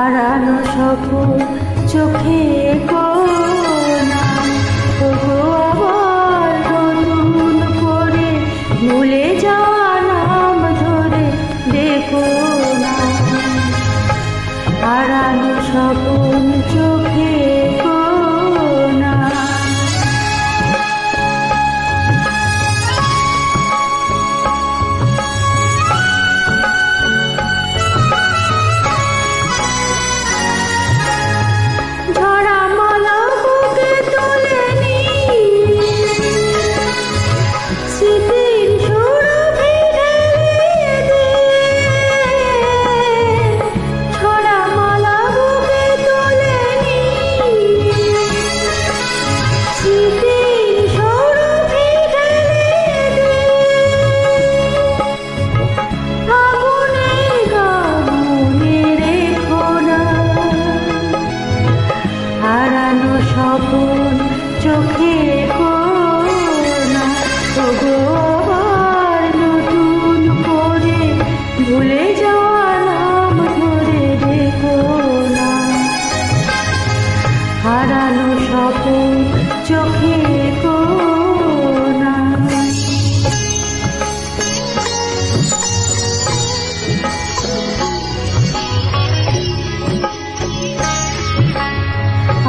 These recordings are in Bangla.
হারানো স্বপ্ন চোখে কোনা তবু আবার নতুন করে ভুলে যাওয়া নাম ধরে দেখো না। হারানো স্বপ্ন চোখে কোনা। স্বপন চোখে কোনা তবু আবার নতুন করে ভুলে যাওয়া নাম ধরে দেখো না। হারানো স্বপন চোখে কোনা।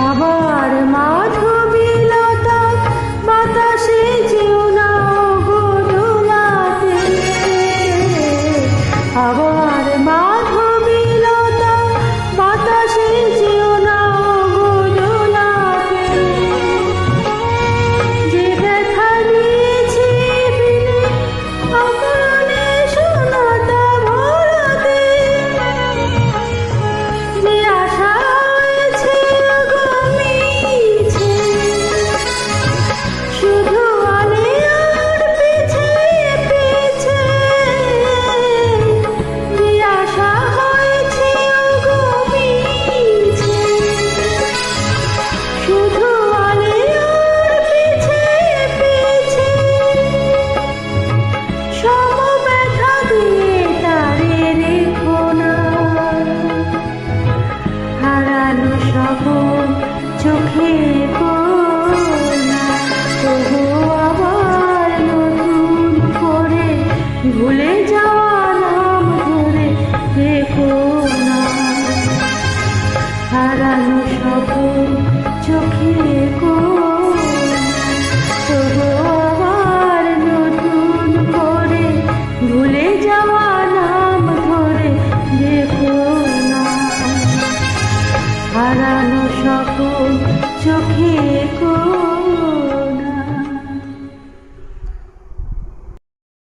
আবার মাধবীলতা বাতাসে যেও না গো দোলাতে। আবার মাধবীলতা বাতাসে যেও না গো দোলাতে। যে ব্যথা নিয়েছি বিনে অকারণে শূন্যতা ভরাতে। যে আশা চোখে কোনা তবু আবার নতুন করে ভুলে যাওয়া নাম ধরে দেখো না। হারানো স্বপ্ন